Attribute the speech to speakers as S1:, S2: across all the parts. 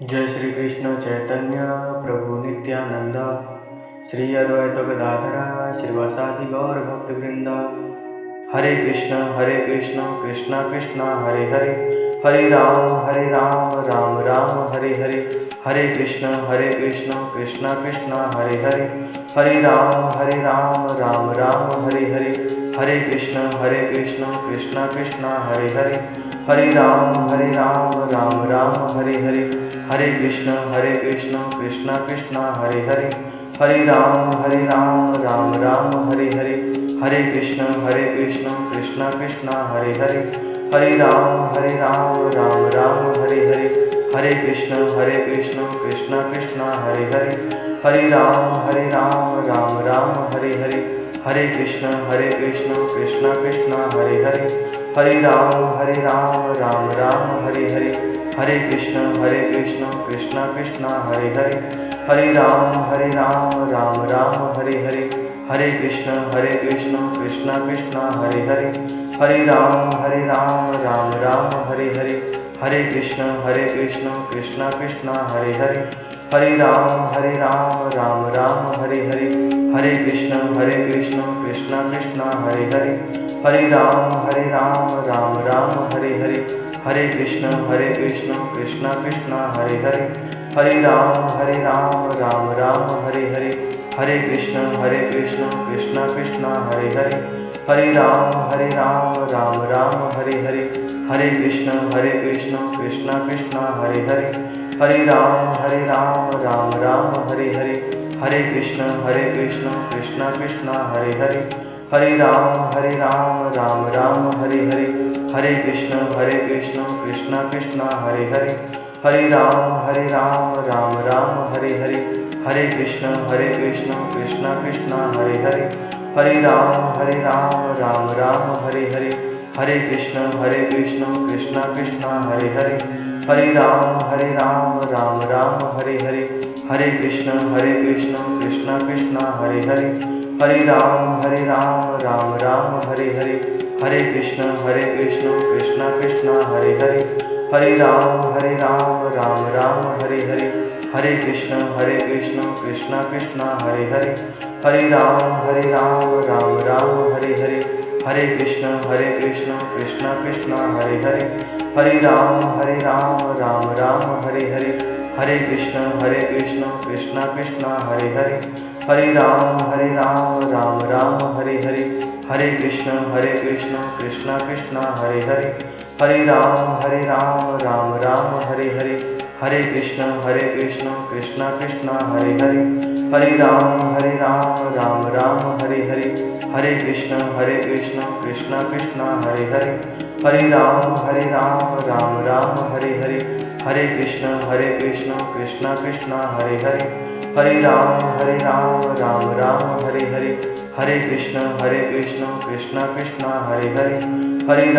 S1: Jai Shri Krishna Chaitanya Prabhu Nityanand Shri Advaita Gadadhar श्रीवासादि Gaur भक्तवृंद। Hare Krishna Krishna Krishna Hare Hare, Hare Ram Ram Ram Hare Hare. Hare Krishna Krishna Krishna Hare Hare, Hare Ram Ram Ram Hare Hare. Hare Krishna Krishna Krishna Hare Hare, Hare Ram Ram Ram Hare Hare. Hare Krishna Krishna Krishna Hare Hare, Hare Ram Ram Ram Hare Hare. Hare Krishna Krishna Krishna Hare Hare, Hare Ram Ram Ram Hare Hare. Hare Krishna Krishna Krishna Hare Hare, Hare Ram Ram Ram Hare Hare. Hare Krishna Krishna Krishna Hare Hare, Hare Ram Ram Ram Hare Hare. Hare Krishna Krishna Krishna Hare Hare, Hare Ram Ram Ram Hare Hare. Hare Krishna Krishna Krishna Hare Hare, Hare Ram Ram Ram Hare Hare. Hare Krishna Krishna Krishna Hare Hare, Hare Ram Ram Ram Hare Hare. Hare Krishna Krishna Krishna Hare Hare, Hare Ram Ram Ram Hare Hare. Hare Krishna Krishna Krishna Hare Hare, Hare Ram Ram Ram Hare Hare. Hare Krishna Krishna Krishna Hare Hare, Hare Ram Ram Ram Hare Hare. Hare Krishna Krishna Krishna Hare Hare, Hare Ram Ram Ram Hare Hare. Hare Krishna Krishna Krishna Hare Hare, Hare Ram Ram Ram Hare Hare. Hare Krishna Krishna Krishna Hare Hare, Hare Ram Ram Ram Hare Hare. Hare Krishna Krishna Krishna Hare Hare, Hare Ram Ram Ram Hare Hare. Hare Krishna Krishna Krishna Hare Hare, Hare Ram Ram Ram Hare Hare. Hare Krishna Krishna Krishna Hare Hare, Hare Ram Ram Ram Hare Hare. Hare Krishna Krishna Krishna Hare Hare, Hare Ram Ram Ram Hare Hare. Hare Krishna Krishna Krishna Hare Hare, Hare Ram Ram Ram Hare Hare. Hare Krishna Krishna Krishna Hare Hare, Hare Ram Ram Ram Hare Hare. Hare Krishna Krishna Krishna Hare Hare, Hare Ram Ram Ram Hare Hare. Hare Krishna Krishna Krishna Hare Hare, Hare Ram Ram Ram Hare Hare. Hare Krishna Krishna Krishna Hare Hare, Hare Ram Ram Ram Hare Hare. Hare Krishna Krishna Krishna Hare Hare, Hare Ram Ram Ram Hare Hare. Hare Krishna Krishna Krishna Hare Hare, Hare Ram Ram Ram Hare Hare. Hare Krishna Krishna Krishna Hare Hare, Hare Ram Ram Ram Hare Hare. Hare Krishna Krishna Krishna Hare Hare, Hare Ram Ram Ram Hare Hare. Hare Krishna Krishna Krishna Hare Hare, Hare Ram Ram Ram Hare Hare. Hare Krishna Krishna Krishna Hare Hare, Hare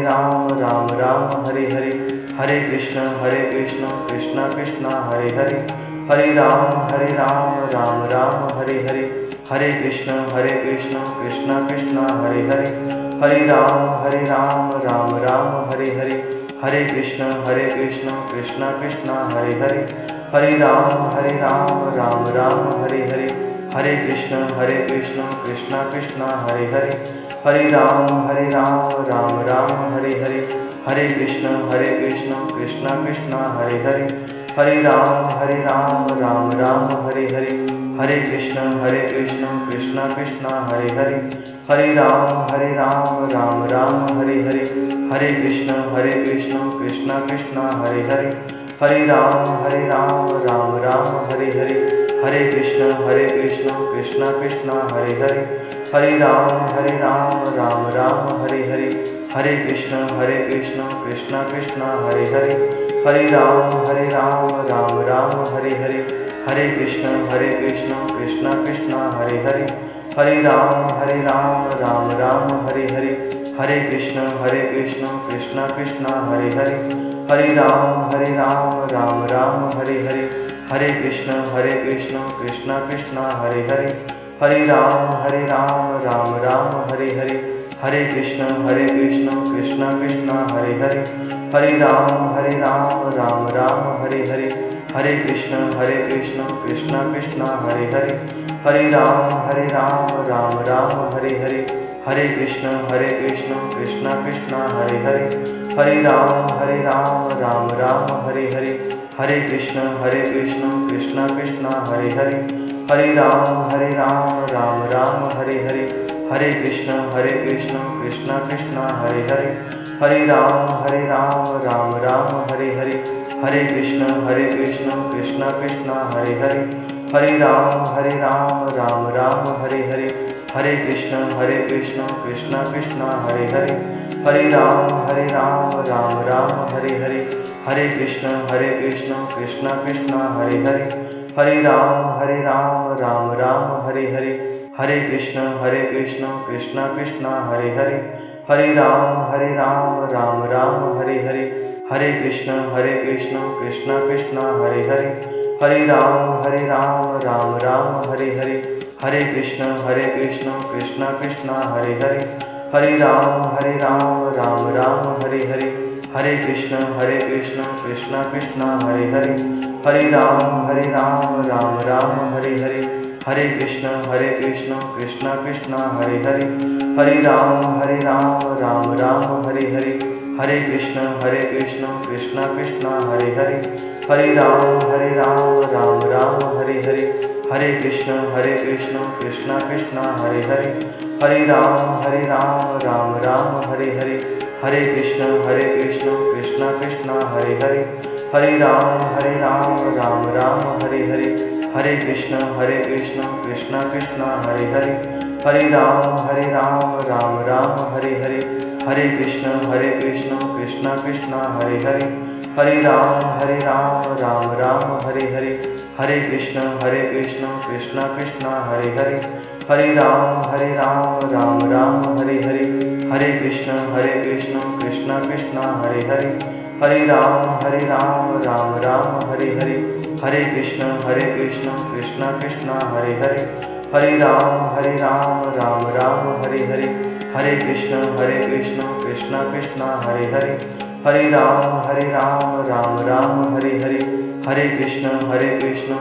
S1: Ram Ram Ram Hare Hare. Hare Krishna Krishna Krishna Hare Hare, Hare Ram Ram Ram Hare Hare. Hare Krishna Krishna Krishna Hare Hare, Hare Ram Ram Ram Hare Hare. Hare Krishna Krishna Krishna Hare Hare, Hare Ram Ram Ram Hare Hare. Hare Krishna Krishna Krishna Hare Hare, Hare Ram Ram Ram Hare Hare. Hare Krishna Krishna Krishna Hare Hare, Hare Ram Ram Ram Hare Hare. Hare Krishna Krishna Krishna Hare Hare, Hare Ram Ram Ram Hare Hare. Hare Krishna Krishna Krishna Hare Hare, Hare Ram Ram Ram Hare Hare. Hare Krishna Krishna Krishna Hare Hare, Hare Ram Ram Ram Hare Hare. Hare Krishna Krishna Krishna Hare Hare, Hare Ram Ram Ram Hare Hare. Hare Krishna Krishna Krishna Hare Hare, Ram Ram Hare Hare, Hare Krishna Krishna Krishna Hare Hare, Hare Ram Ram Ram Hare Hare, Hare Krishna Krishna Krishna Hare Hare, Hare Ram Ram Ram Hare Hare, Hare Krishna Krishna Krishna Hare Hare, Hare Ram Ram Ram Hare Hare, Hare Krishna Krishna Krishna Hare Hare, Hare Ram Ram Ram Hare Hare, Hare Krishna Krishna Krishna Hare Hare, Hare Ram Ram Ram Hare Hare, Hare Krishna Krishna Krishna Hare Hare, Hare Ram Ram Ram Hare Hare, Hare Krishna Krishna Krishna Hare Hare, Hare Ram Ram Ram Hare Hare, Hare Krishna Krishna Krishna Hare Hare, Hare Ram Ram Ram Hare Hare, Hare Krishna Krishna Krishna Hare Hare, Hare Ram Ram Ram Hare Hare, Hare Krishna Krishna Krishna Hare Hare, Hare Ram Ram Ram Hare Hare, Hare Krishna Krishna Krishna Hare Hare, Hare Ram Ram Ram Hare Hare, Hare Krishna Krishna Krishna Hare Hare, Hare Ram Ram Ram Hare Hare, Hare Krishna Krishna Krishna Hare Hare, Hare Ram Ram Ram Hare Hare, Hare Krishna Krishna Krishna Hare Hare, Hare Ram Ram Ram Hare Hare, Hare Krishna Krishna Krishna Hare Hare, Hare Ram Ram Ram Hare Hare, Hare Krishna Krishna Krishna Hare Hare, Hare Ram Ram Ram Hare Hare, Hare Krishna Krishna Krishna Hare Hare, Hare Ram Ram Ram Hare Hare, Hare Krishna Krishna Krishna Hare Hare, Hare Ram Ram Ram Hare Hare, Hare Krishna Krishna Krishna Hare Hare, Hare Ram Ram Ram Hare Hare, Hare Krishna Krishna Krishna Hare Hare, Hare Ram Ram Ram Hare Hare, Hare Krishna Krishna Krishna Hare Hare, Hare Ram Ram Ram Hare Hare, Hare Krishna Krishna Krishna Hare Hare, Hare Ram Ram Ram Hare Hare, Hare Krishna Krishna Krishna Hare Hare, Hare Ram Ram Ram Hare Hare, Hare Krishna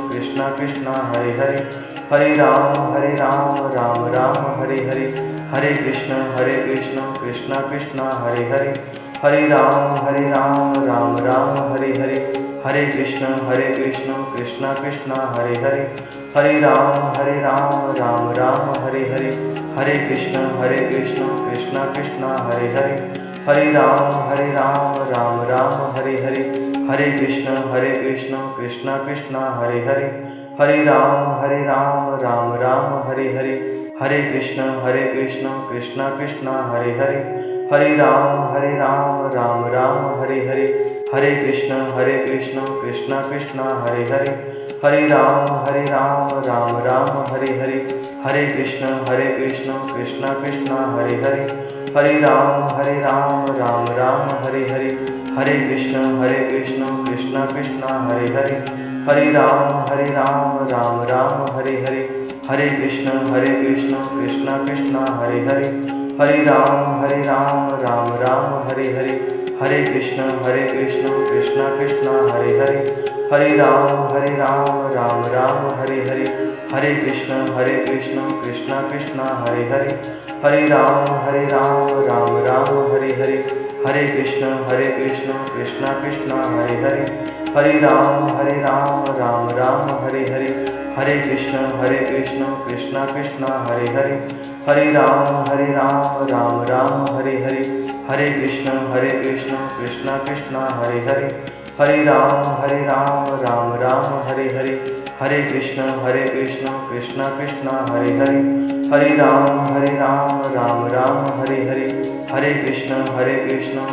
S1: Krishna Krishna Hare Hare, Hare Ram Ram Ram Hare Hare, Hare Krishna Krishna Krishna Hare Hare, Hare Ram Ram Ram Hare Hare, Hare Krishna Krishna Krishna Hare Hare, Hare Ram Ram Ram Hare Hare, Hare Krishna Krishna Krishna Hare Hare, Hare Ram Ram Ram Hare Hare, Hare Krishna Krishna Krishna Hare Hare, Hare Ram Ram Ram Hare Hare, Hare Krishna Krishna Krishna Hare Hare, Hare Ram Ram Ram Hare Hare, Hare Krishna Krishna Krishna Hare Hare, Hare Ram Ram Ram Hare Hare, Hare Krishna Krishna Krishna Hare Hare, Hare Ram Ram Ram Hare Hare, Hare Krishna Krishna Krishna Hare Hare, Hare Ram Ram Ram Hare Hare, Hare Krishna Krishna Krishna Hare Hare, Hare Ram Ram Ram Hare Hare, Hare Krishna Krishna Krishna Hare Hare, Hare Ram Ram Ram Hare Hare, Hare Krishna Krishna Krishna Hare Hare, Hare Ram Ram Ram Hare Hare, Hare Krishna Krishna Krishna Hare Hare, Hare Ram Ram Ram Hare Hare, Hare Krishna Krishna Krishna Hare Hare, Hare Ram Ram Ram Hare Hare, Hare Krishna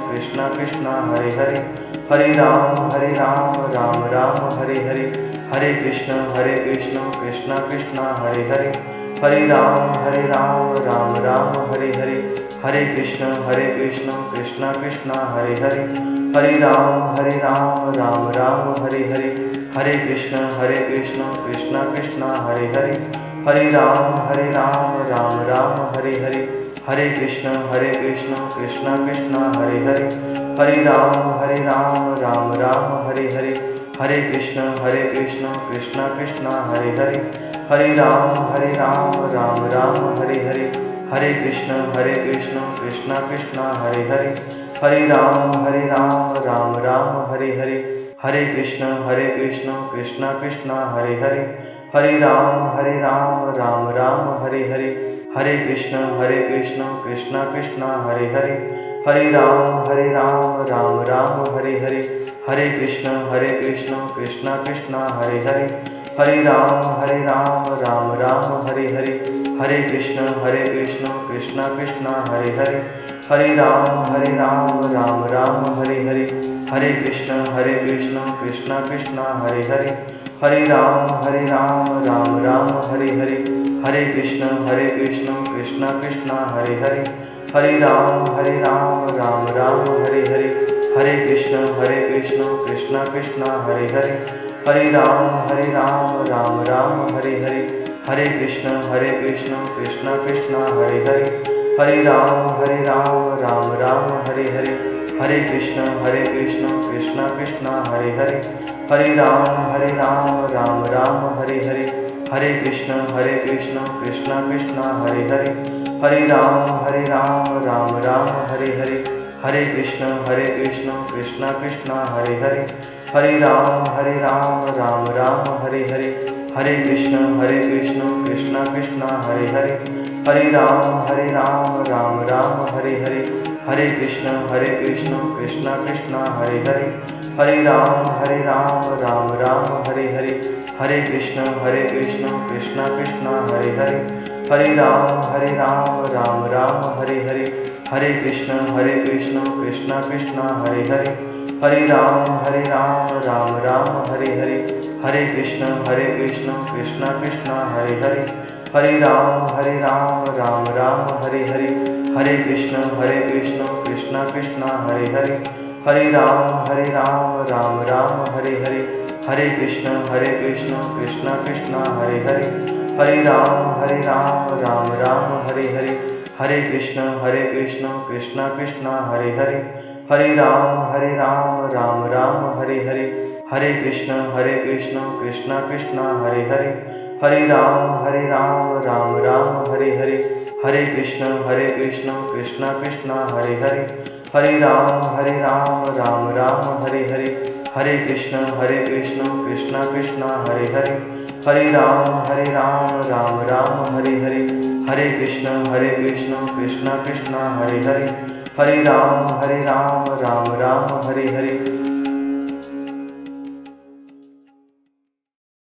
S1: Krishna Krishna Hare Hare, Hare Ram Ram Ram Hare Hare, Hare Krishna Krishna Krishna Hare Hare, Hare Ram Ram Ram Hare Hare, Hare Krishna Krishna Krishna Hare Hare, Hare Ram Ram Ram Hare Hare, Hare Krishna Krishna Krishna Hare Hare, Hare Ram Ram Ram Hare Hare, Hare Krishna Krishna Krishna Hare Hare, Hare Ram Ram Ram Hare Hare, Hare Krishna Krishna Krishna Hare Hare, Hare Ram Ram Ram Hare Hare, Hare Krishna Krishna Krishna Hare Hare, Hare Ram Ram Ram Hare Hare, Hare Krishna Krishna Krishna Hare Hare, Hare Ram Ram Ram Hare Hare, Hare Krishna Krishna Krishna Hare Hare, Hare Ram Ram Ram Hare Hare, Hare Krishna Krishna Krishna Hare Hare, Hare Ram Ram Ram Hare Hare, Hare Krishna Krishna Krishna Hare Hare, Hare Ram Ram Ram Hare Hare, Hare Krishna Krishna Krishna Hare Hare, Hare Ram Ram Ram Hare Hare, Hare Krishna Krishna Krishna Hare Hare, Hare Ram Ram Ram Hare Hare, Hare Krishna Krishna Krishna Hare Hare, Hare Ram Ram Ram Hare Hare, Hare Krishna Krishna Krishna Hare Hare, Hare Ram Ram Ram Hare Hare, Hare Krishna Krishna Krishna Hare Hare, Hare Ram Ram Ram Hare Hare, Hare Krishna Krishna Krishna Hare Hare, Hare Ram Ram Ram Hare Hare, Hare Krishna Krishna Krishna Hare Hare, Hare Ram Ram Ram Hare Hare, Hare Krishna Krishna Krishna Hare Hare, Hare Ram Ram Ram Hare Hare, Hare Krishna Krishna Krishna Hare Hare, Hare Ram Ram Ram Hare Hare, Hare Krishna Krishna Krishna Hare Hare, Hare Ram Ram Ram Hare Hare, Hare Krishna Krishna Krishna Hare Hare, Hare Ram Ram Ram Hare Hare, Hare Krishna Krishna Krishna Hare Hare, Hare Ram Ram Ram Hare Hare, Hare Krishna Krishna Krishna Hare Hare, Hare Ram Ram Ram Hare Hare, Hare Krishna Krishna Krishna Hare Hare, Hare Ram Ram Ram Hare Hare, Hare Krishna Krishna Krishna Hare Hare, Hare Ram Ram Ram Hare Hare, Hare Krishna Krishna Krishna Hare Hare, Hare Ram Ram Ram Hare Hare, Hare Krishna Krishna Krishna Hare Hare, Hare Ram Ram Ram Hare Hare, Hare Krishna Krishna Krishna Hare Hare, Hare Ram Ram Ram Hare Hare, Hare Krishna Krishna Krishna Hare Hare, Hare Ram Ram Ram Hare Hare,